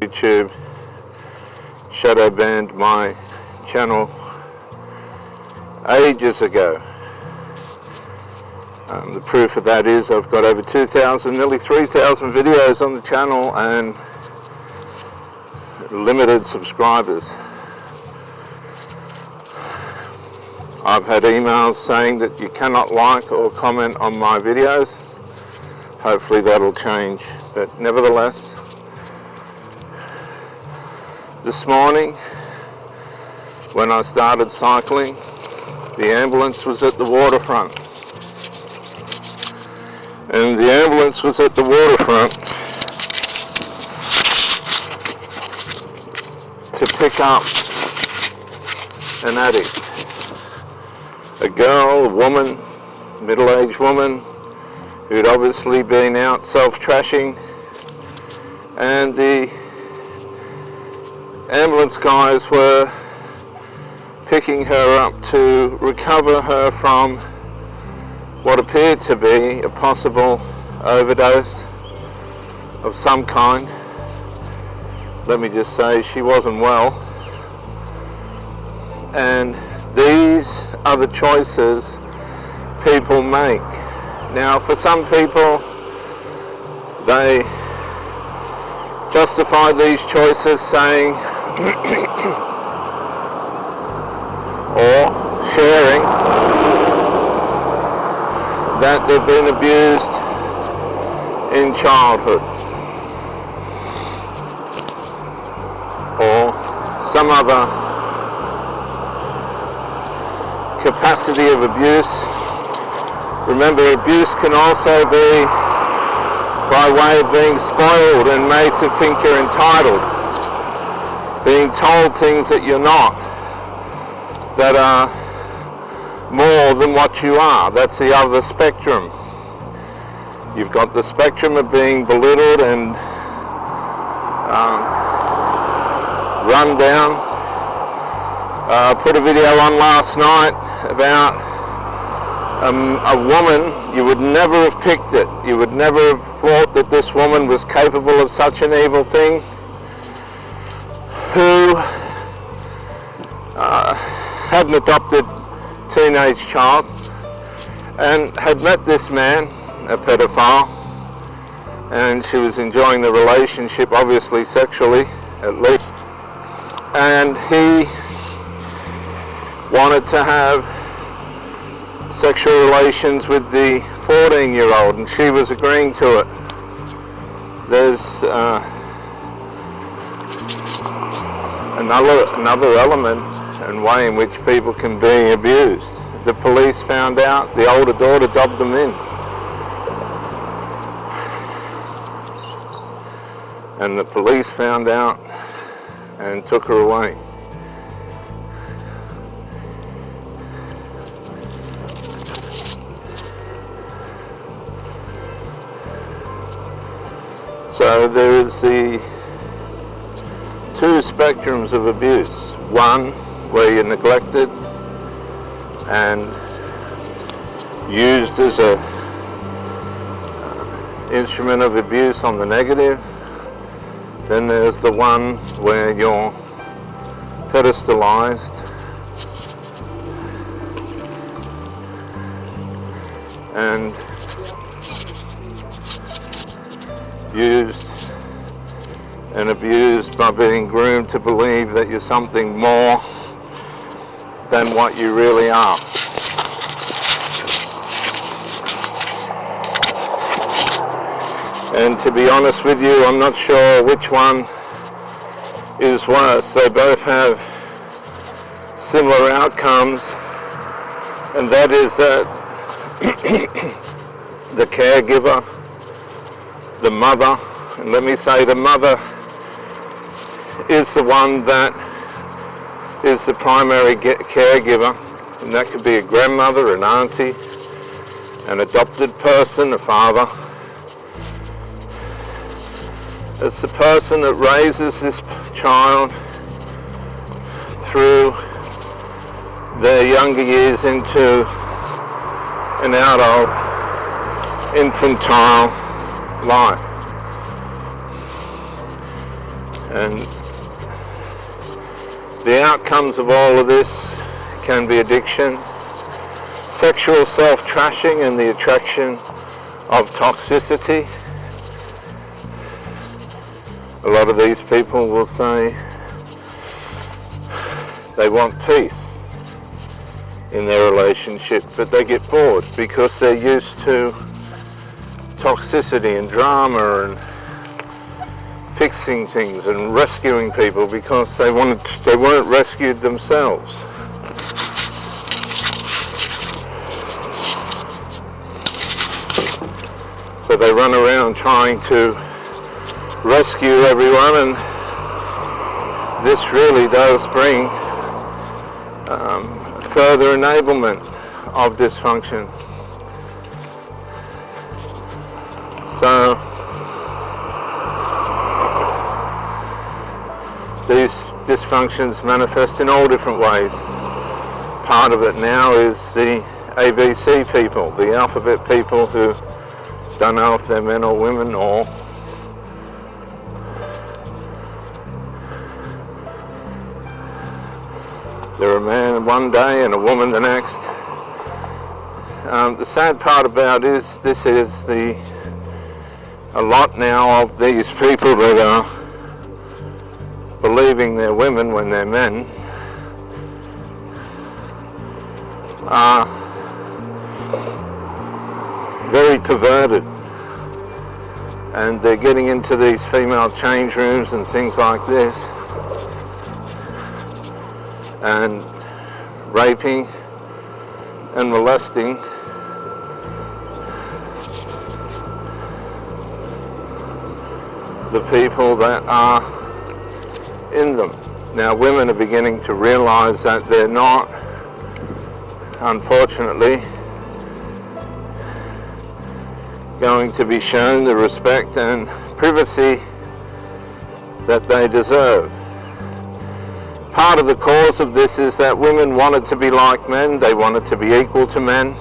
YouTube shadow banned my channel ages ago. The proof of that is I've got over 2,000, nearly 3,000 videos on the channel and limited subscribers. I've had emails saying that you cannot like or comment on my videos. Hopefully that'll change, but nevertheless, this morning when I started cycling, the ambulance was at the waterfront. And the ambulance was at the waterfront to pick up an addict. A girl, a woman, middle-aged woman, who'd obviously been out self-trashing, and the ambulance guys were picking her up to recover her from what appeared to be a possible overdose of some kind. Let me just say, she wasn't well. And these are the choices people make. Now, for some people, they justify these choices saying or sharing that they've been abused in childhood or some other capacity of abuse. Remember, abuse can also be by way of being spoiled and made to think you're entitled, being told things that you're not, that are more than what you are. That's the other spectrum. You've got the spectrum of being belittled and run down. I put a video on last night about a woman. You would never have picked it. You would never have thought that this woman was capable of such an evil thing, who had an adopted teenage child and had met this man, a pedophile, and she was enjoying the relationship, obviously sexually at least, and he wanted to have sexual relations with the 14-year-old, and she was agreeing to it. There's another element and way in which people can be abused. The police found out, the older daughter dobbed them in. And the police found out and took her away. So there is the two spectrums of abuse. One where you're neglected and used as a instrument of abuse on the negative. Then there's the one where you're pedestalized and used and abused by being groomed to believe that you're something more than what you really are. And to be honest with you, I'm not sure which one is worse. They both have similar outcomes, and that is that the caregiver, the mother, and let me say the mother is the one that is the primary caregiver, and that could be a grandmother, an auntie, an adopted person, a father. It's the person that raises this child through their younger years into and out of infantile life. And the outcomes of all of this can be addiction, sexual self-trashing, and the attraction of toxicity. A lot of these people will say they want peace in their relationship, but they get bored because they're used to toxicity and drama and fixing things and rescuing people because they weren't rescued themselves. So they run around trying to rescue everyone, and this really does bring further enablement of dysfunction. So these dysfunctions manifest in all different ways. Part of it now is the ABC people, the alphabet people who don't know if they're men or women, or they're a man one day and a woman the next. The sad part about this is a lot now of these people that are believing they're women when they're men are very perverted, and they're getting into these female change rooms and things like this and raping and molesting the people that are in them. Now, women are beginning to realize that they're not, unfortunately, going to be shown the respect and privacy that they deserve. Part of the cause of this is that women wanted to be like men, they wanted to be equal to men,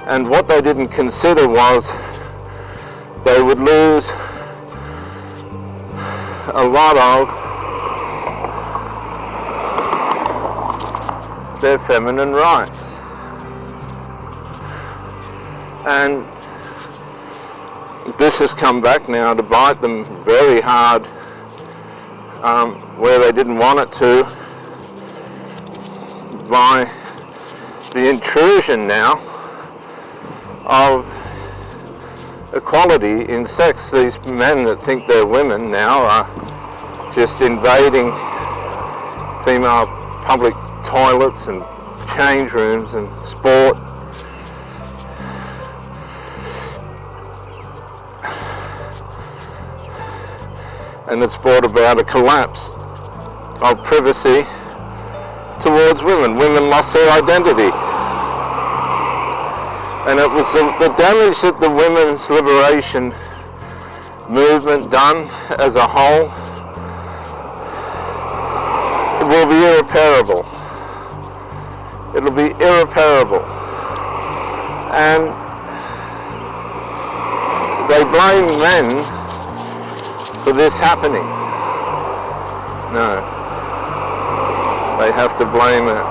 and what they didn't consider was they would lose a lot of their feminine rights. And this has come back now to bite them very hard, where they didn't want it to, by the intrusion now of equality in sex. These men that think they're women now are just invading female public toilets and change rooms and sport. And it's brought about a collapse of privacy towards women. Women lost their identity. And it was the damage that the women's liberation movement done as a whole, it will be irreparable. It'll be irreparable. And they blame men for this happening. No, they have to blame it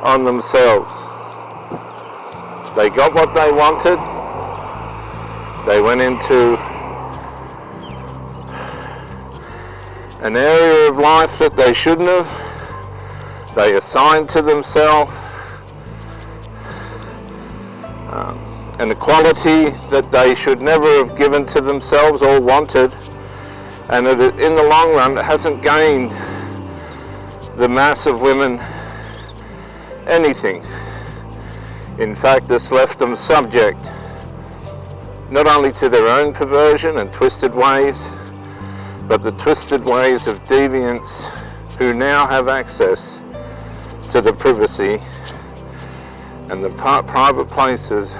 on themselves. They got what they wanted. They went into an area of life that they shouldn't have. They assigned to themselves an equality that they should never have given to themselves or wanted, and that in the long run it hasn't gained the mass of women anything. In fact, it's left them subject not only to their own perversion and twisted ways, but the twisted ways of deviants who now have access to the privacy and the private places